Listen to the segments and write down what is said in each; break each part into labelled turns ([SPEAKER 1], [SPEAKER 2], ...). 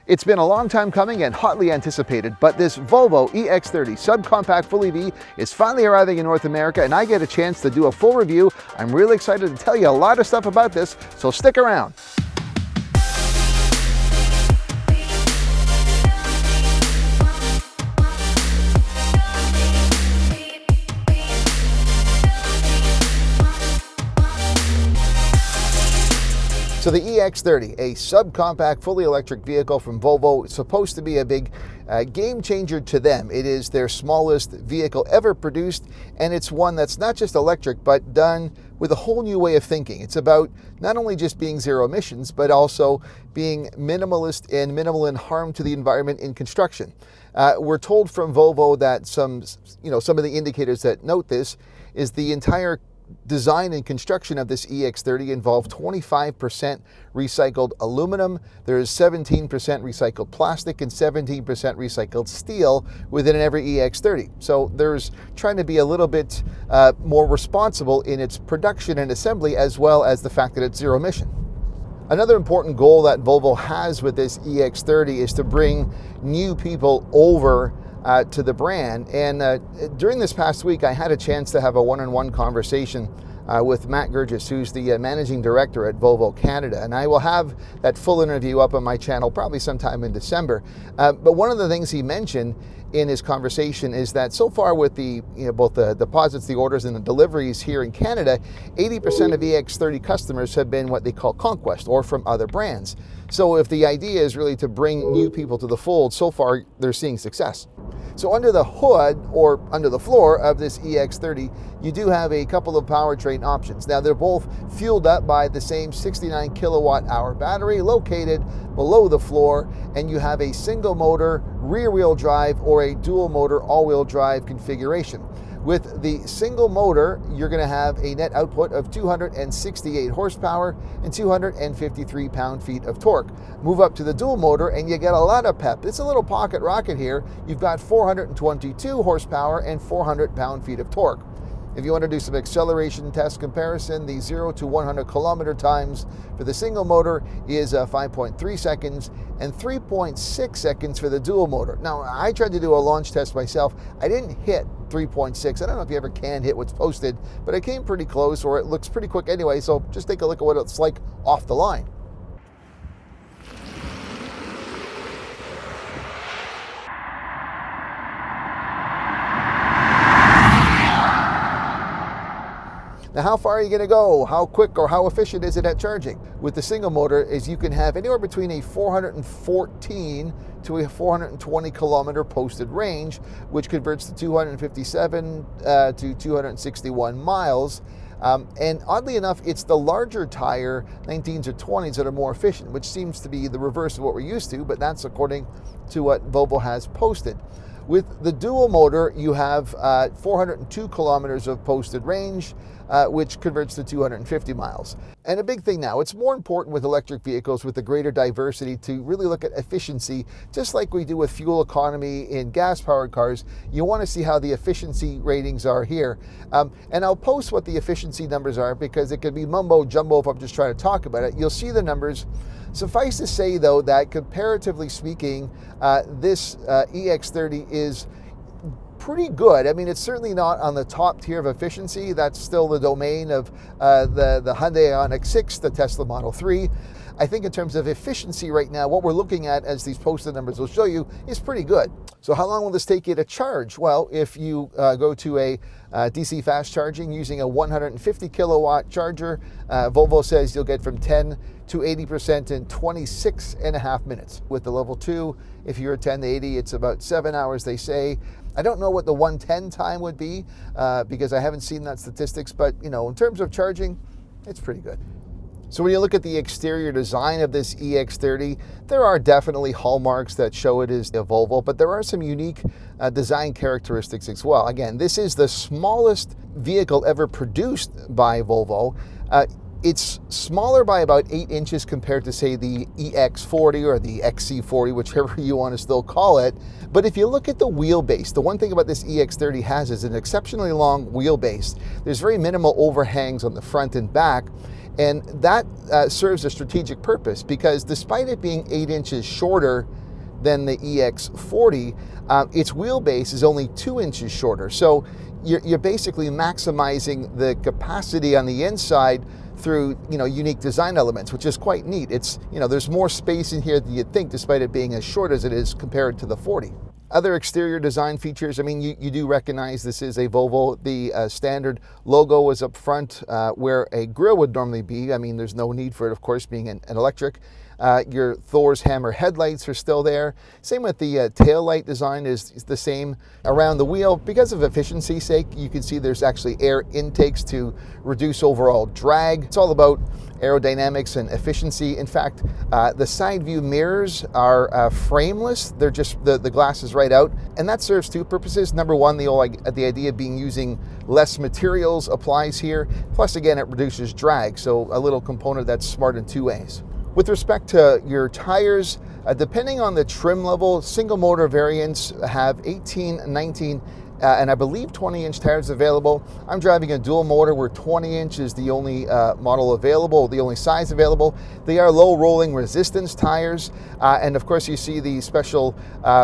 [SPEAKER 1] It's been a long time coming and hotly anticipated, but this Volvo EX30 subcompact full EV is finally arriving in North America, and I get a chance to do a full review. I'm really excited to tell you a lot of stuff about this, so stick around. So the EX30, a subcompact, fully electric vehicle from Volvo, is supposed to be a big game changer to them. It is their smallest vehicle ever produced, and it's one that's not just electric, but done with a whole new way of thinking. It's about not only just being zero emissions, but also being minimalist and minimal in harm to the environment in construction. We're told from Volvo that some of the indicators that note this is the entire design and construction of this EX30 involved 25% recycled aluminum. There is 17% recycled plastic and 17% recycled steel within every EX30. So there's trying to be a little bit more responsible in its production and assembly, as well as the fact that it's zero emission. Another important goal that Volvo has with this EX30 is to bring new people over to the brand. And during this past week, I had a chance to have a one-on-one conversation with Matt Gurgis, who's the managing director at Volvo Canada. And I will have that full interview up on my channel probably sometime in December. But one of the things he mentioned in his conversation is that so far with the both the deposits, the orders, and the deliveries here in Canada, 80% of EX30 customers have been what they call conquest or from other brands. So if the idea is really to bring new people to the fold, so far they're seeing success. So under the hood or under the floor of this EX30, you do have a couple of powertrain options. Now they're both fueled up by the same 69 kilowatt hour battery located below the floor, and you have a single motor rear wheel drive or a dual motor all wheel drive configuration. With the single motor, you're going to have a net output of 268 horsepower and 253 pound-feet of torque. Move up to the dual motor and you get a lot of pep. It's a little pocket rocket here. You've got 422 horsepower and 400 pound-feet of torque. If you want to do some acceleration test comparison, the 0 to 100 kilometer times for the single motor is 5.3 seconds and 3.6 seconds for the dual motor. Now, I tried to do a launch test myself. I didn't hit 3.6. I don't know if you ever can hit what's posted, but I came pretty close, or it looks pretty quick anyway, so just take a look at what it's like off the line. Now, how far are you going to go? How quick or how efficient is it at charging? With the single motor, is you can have anywhere between a 414 to a 420 kilometer posted range, which converts to 257 to 261 miles. And oddly enough, it's the larger tire 19s or 20s that are more efficient, which seems to be the reverse of what we're used to, but that's according to what Volvo has posted. With the dual motor, you have 402 kilometers of posted range, which converts to 250 miles. And a big thing now, it's more important with electric vehicles with the greater diversity to really look at efficiency, just like we do with fuel economy in gas-powered cars. You want to see how the efficiency ratings are here. And I'll post what the efficiency numbers are because it could be mumbo-jumbo if I'm just trying to talk about it. You'll see the numbers. Suffice to say, though, that comparatively speaking, this EX30 is pretty good. I mean, it's certainly not on the top tier of efficiency. That's still the domain of the Hyundai Ioniq 6, the Tesla Model 3. I think in terms of efficiency right now, what we're looking at, as these posted numbers will show you, is pretty good. So how long will this take you to charge? Well, if you go to a DC fast charging using a 150 kilowatt charger, Volvo says you'll get from 10 to 80% in 26 and a half minutes. With the level 2, if you're 10 to 80, it's about 7 hours, they say. I don't know what the 110 time would be because I haven't seen that statistics, but in terms of charging, it's pretty good. So when you look at the exterior design of this EX30, there are definitely hallmarks that show it is a Volvo, but there are some unique design characteristics as well. Again, this is the smallest vehicle ever produced by Volvo. It's smaller by about 8 inches compared to, say, the EX40 or the XC40, whichever you want to still call it. But if you look at the wheelbase, the one thing about this EX30 has is an exceptionally long wheelbase. There's very minimal overhangs on the front and back. And that serves a strategic purpose, because despite it being 8 inches shorter than the EX40, its wheelbase is only 2 inches shorter. So you're basically maximizing the capacity on the inside through unique design elements, which is quite neat. It's there's more space in here than you'd think, despite it being as short as it is compared to the 40. Other exterior design features, I mean, you do recognize this is a Volvo. The standard logo is up front where a grille would normally be. I mean, there's no need for it, of course, being an electric. Your Thor's hammer headlights are still there. Same with the tail light design is the same around the wheel. Because of efficiency's sake, you can see there's actually air intakes to reduce overall drag. It's all about aerodynamics and efficiency. In fact, the side view mirrors are frameless. They're just the glass is right out, and that serves two purposes. Number one, the idea of using less materials applies here. Plus, again, it reduces drag, so a little component that's smart in two ways. With respect to your tires, depending on the trim level, single motor variants have 18, 19, and I believe 20-inch tires available. I'm driving a dual motor where 20-inch is the only model available, the only size available. They are low rolling resistance tires, and of course you see the special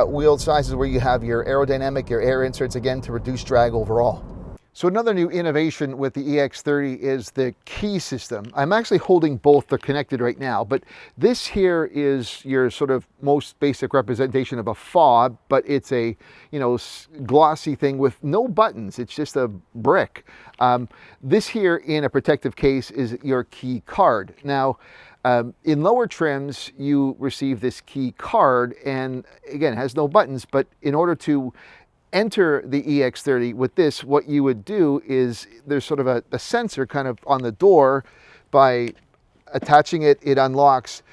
[SPEAKER 1] wheel sizes where you have your aerodynamic, your air inserts, again, to reduce drag overall. So another new innovation with the EX30 is the key system. I'm actually holding both. They're connected right now, but this here is your sort of most basic representation of a fob, but it's a glossy thing with no buttons. It's just a brick. This here in a protective case is your key card. Now, in lower trims, you receive this key card, and again, it has no buttons, but in order to enter the EX30 with this, what you would do is there's sort of a sensor kind of on the door. By attaching it, it unlocks.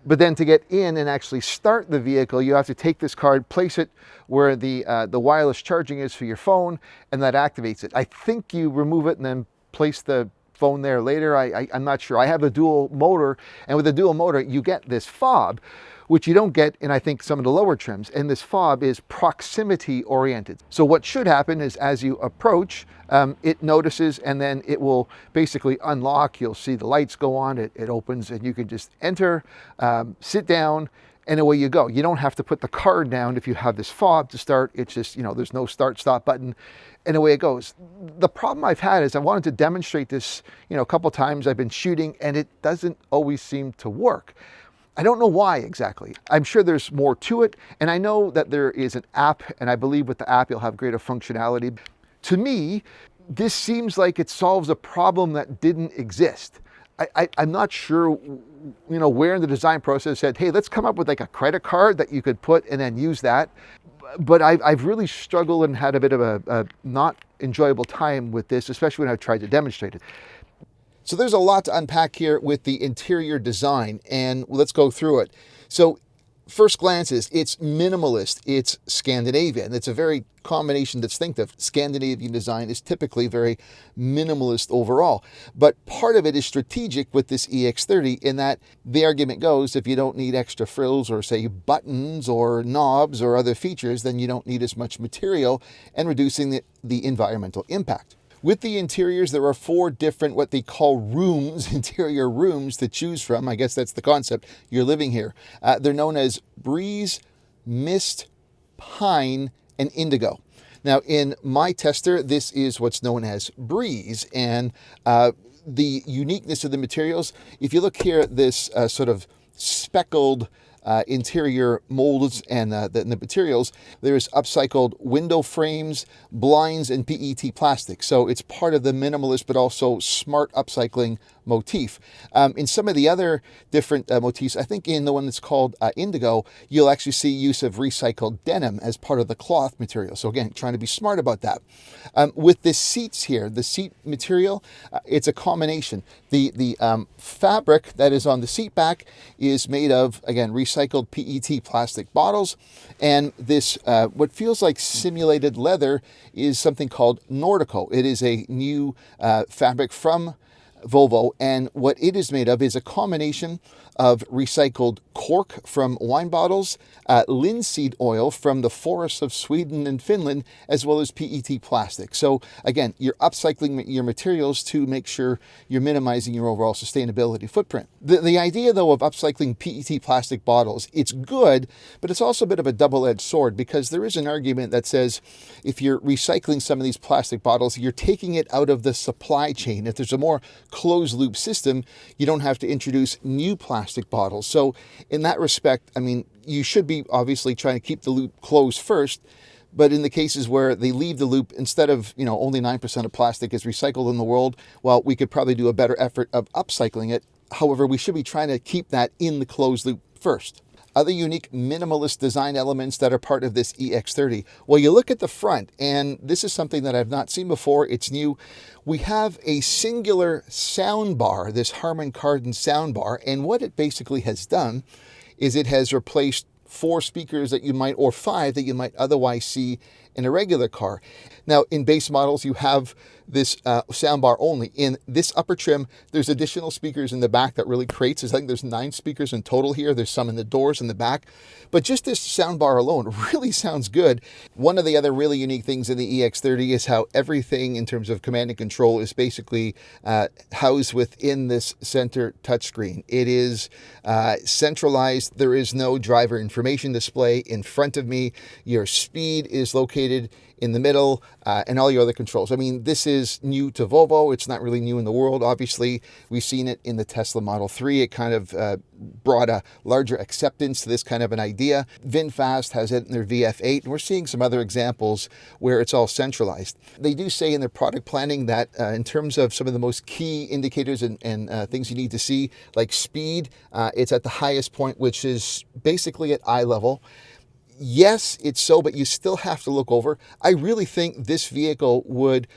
[SPEAKER 1] But then to get in and actually start the vehicle, you have to take this card, place it where the wireless charging is for your phone, and that activates it. I think you remove it and then place the phone there later. I'm not sure. I have a dual motor, and with a dual motor, you get this fob, which you don't get in, I think, some of the lower trims. And this fob is proximity oriented. So what should happen is as you approach, it notices, and then it will basically unlock. You'll see the lights go on, it opens, and you can just enter, sit down, and away you go. You don't have to put the card down if you have this fob to start. It's just, there's no start stop button, and away it goes. The problem I've had is I wanted to demonstrate this, a couple times. I've been shooting, and it doesn't always seem to work. I don't know why exactly. I'm sure there's more to it, and I know that there is an app, and I believe with the app you'll have greater functionality. To me, this seems like it solves a problem that didn't exist. I'm not sure, where in the design process said, hey, let's come up with like a credit card that you could put and then use that. But I've really struggled and had a bit of a not enjoyable time with this, especially when I've tried to demonstrate it. So there's a lot to unpack here with the interior design, and let's go through it. So first glances, it's minimalist, it's Scandinavian. It's a very combination distinctive. Scandinavian design is typically very minimalist overall, but part of it is strategic with this EX30 in that the argument goes, if you don't need extra frills or say buttons or knobs or other features, then you don't need as much material, and reducing the environmental impact. With the interiors, there are 4 different, what they call rooms, interior rooms to choose from. I guess that's the concept. You're living here. They're known as Breeze, Mist, Pine, and Indigo. Now, in my tester, this is what's known as Breeze. And the uniqueness of the materials, if you look here at this sort of speckled interior molds and the materials, there's upcycled window frames, blinds, and PET plastic. So it's part of the minimalist but also smart upcycling motif. In some of the other different motifs, I think in the one that's called Indigo, you'll actually see use of recycled denim as part of the cloth material. So again, trying to be smart about that. With the seats here, the seat material, it's a combination. The fabric that is on the seat back is made of, again, recycled PET plastic bottles, and this what feels like simulated leather is something called Nordico. It is a new fabric from Volvo, and what it is made of is a combination of recycled cork from wine bottles, linseed oil from the forests of Sweden and Finland, as well as PET plastic. So again, you're upcycling your materials to make sure you're minimizing your overall sustainability footprint. The idea, though, of upcycling PET plastic bottles, it's good, but it's also a bit of a double-edged sword, because there is an argument that says if you're recycling some of these plastic bottles, you're taking it out of the supply chain. If there's a more closed-loop system, you don't have to introduce new plastic bottles. So in that respect, I mean, you should be obviously trying to keep the loop closed first. But in the cases where they leave the loop, instead of, only 9% of plastic is recycled in the world, well, we could probably do a better effort of upcycling it. However, we should be trying to keep that in the closed loop first. Other unique minimalist design elements that are part of this EX30. Well, you look at the front, and this is something that I've not seen before. It's new. We have a singular sound bar, this Harman Kardon sound bar, and what it basically has done is it has replaced 4 speakers that you might, or 5 that you might otherwise see in a regular car. Now, in base models, you have this soundbar only. In this upper trim, there's additional speakers in the back that really creates, I think there's 9 speakers in total here. There's some in the doors in the back, but just this soundbar alone really sounds good. One of the other really unique things in the EX30 is how everything in terms of command and control is basically housed within this center touchscreen. It is centralized. There is no driver information display in front of me. Your speed is located in the middle, and all your other controls. I mean, this is new to Volvo. It's not really new in the world. Obviously, we've seen it in the Tesla Model 3. It kind of brought a larger acceptance to this kind of an idea. VinFast has it in their VF8, and we're seeing some other examples where it's all centralized. They do say in their product planning that in terms of some of the most key indicators and things you need to see, like speed, it's at the highest point, which is basically at eye level. Yes, it's so, but you still have to look over. I really think this vehicle would,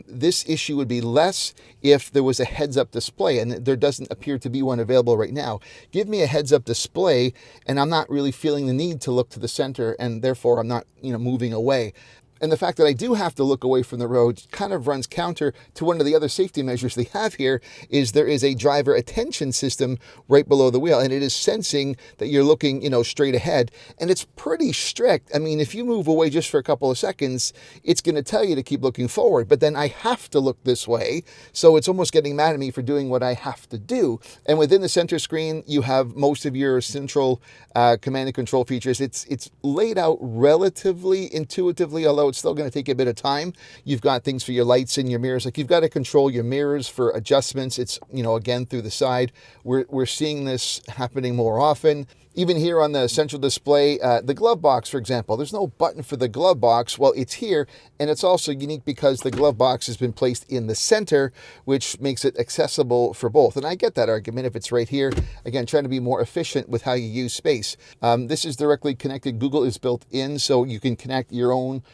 [SPEAKER 1] this issue would be less if there was a heads-up display, and there doesn't appear to be one available right now. Give me a heads-up display, and I'm not really feeling the need to look to the center, and therefore I'm not, moving away. And the fact that I do have to look away from the road kind of runs counter to one of the other safety measures they have here. Is there is a driver attention system right below the wheel, and it is sensing that you're looking, straight ahead, and it's pretty strict. I mean, if you move away just for a couple of seconds, it's going to tell you to keep looking forward, but then I have to look this way, so it's almost getting mad at me for doing what I have to do. And within the center screen, you have most of your central command and control features. It's laid out relatively intuitively, although it's still going to take a bit of time. You've got things for your lights and your mirrors. Like, you've got to control your mirrors for adjustments. It's, again, through the side. We're seeing this happening more often. Even here on the central display, the glove box, for example, there's no button for the glove box. Well, it's here, and it's also unique because the glove box has been placed in the center, which makes it accessible for both. And I get that argument if it's right here. Again, trying to be more efficient with how you use space. This is directly connected. Google is built in, so you can connect your own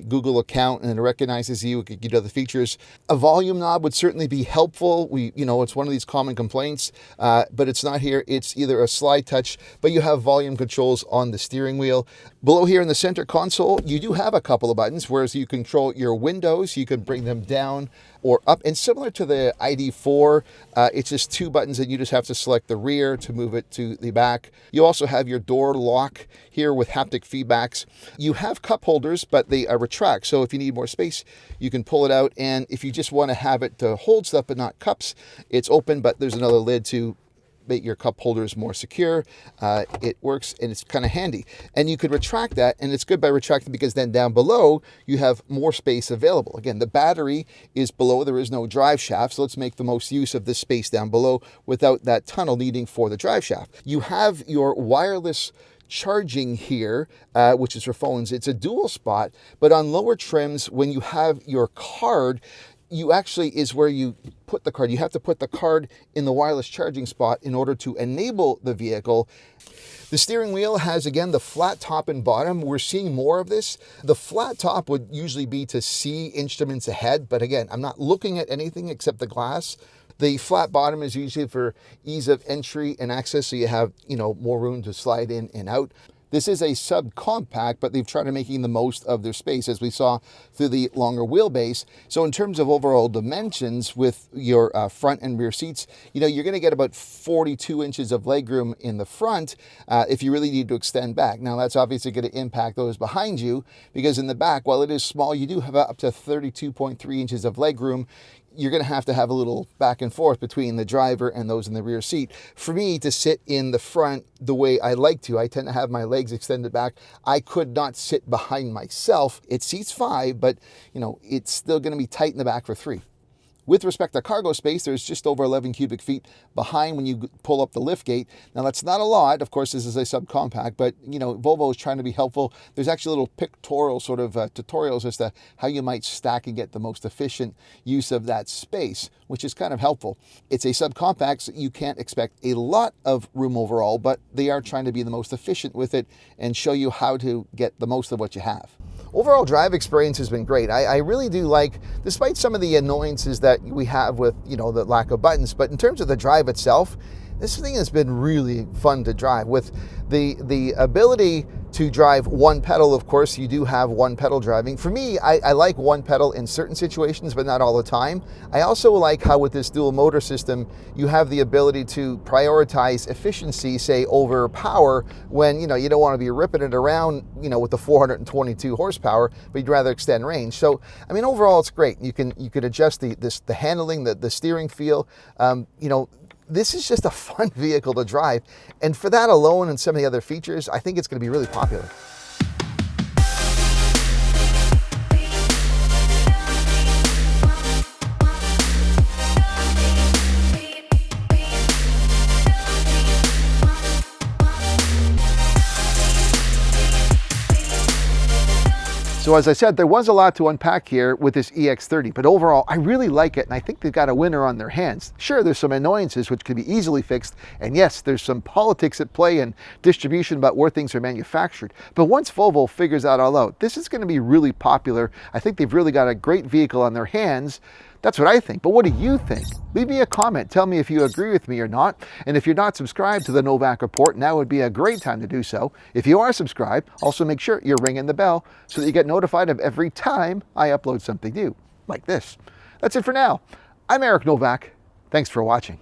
[SPEAKER 1] Google account, and it recognizes you. It can give you other features. A volume knob would certainly be helpful. It's one of these common complaints, but it's not here. It's either a slide touch, but you have volume controls on the steering wheel. Below here in the center console, you do have a couple of buttons, whereas you control your windows. You can bring them down or up. And similar to the ID4, it's just 2 buttons, and you just have to select the rear to move it to the back. You also have your door lock here with haptic feedbacks. You have cup holders, but they retract. So if you need more space, you can pull it out. And if you just want to have it to hold stuff but not cups, it's open, but there's another lid to make your cup holders more secure. It works, and it's kind of handy. And you could retract that, and it's good by retracting because then down below you have more space available. Again, the battery is below. There is no drive shaft, so let's make the most use of this space down below without that tunnel needing for the drive shaft. You have your wireless charging here, which is for phones. It's a dual spot, but on lower trims, when you have your card, you actually is where you put the card. You have to put the card in the wireless charging spot in order to enable the vehicle. The steering wheel has, again, the flat top and bottom. We're seeing more of this. The flat top would usually be to see instruments ahead, but again, I'm not looking at anything except the glass. The flat bottom is usually for ease of entry and access, so you have, more room to slide in and out. This is a subcompact, but they've tried to making the most of their space, as we saw through the longer wheelbase. So in terms of overall dimensions with your front and rear seats, you're going to get about 42 inches of legroom in the front if you really need to extend back. Now, that's obviously going to impact those behind you, because in the back, while it is small, you do have up to 32.3 inches of legroom. You're going to have a little back and forth between the driver and those in the rear seat. For me to sit in the front the way I like to, I tend to have my legs extended back. I could not sit behind myself. It seats 5, but it's still going to be tight in the back for 3. With respect to cargo space, there's just over 11 cubic feet behind when you pull up the lift gate. Now, that's not a lot. Of course, this is a subcompact, but, Volvo is trying to be helpful. There's actually little pictorial sort of tutorials as to how you might stack and get the most efficient use of that space, which is kind of helpful. It's a subcompact, so you can't expect a lot of room overall, but they are trying to be the most efficient with it and show you how to get the most of what you have. Overall drive experience has been great. I really do like, despite some of the annoyances that we have with, the lack of buttons, but in terms of the drive itself, this thing has been really fun to drive. With the ability to drive one pedal, of course, you do have one pedal driving. For me, I like one pedal in certain situations, but not all the time. I also like how with this dual motor system, you have the ability to prioritize efficiency, say, over power, when, you don't want to be ripping it around, with the 422 horsepower, but you'd rather extend range. So, overall, it's great. You can adjust the handling, the steering feel, This is just a fun vehicle to drive, and for that alone and some of the other features, I think it's going to be really popular. So as I said, there was a lot to unpack here with this EX30, but overall, I really like it, and I think they've got a winner on their hands. Sure, there's some annoyances which can be easily fixed, and yes, there's some politics at play and distribution about where things are manufactured. But once Volvo figures that all out, this is going to be really popular. I think they've really got a great vehicle on their hands. That's what I think, but what do you think? Leave me a comment, tell me if you agree with me or not, and if you're not subscribed to the Novak Report, now would be a great time to do so. If you are subscribed, also make sure you're ringing the bell so that you get notified of every time I upload something new, like this. That's it for now. I'm Eric Novak. Thanks for watching.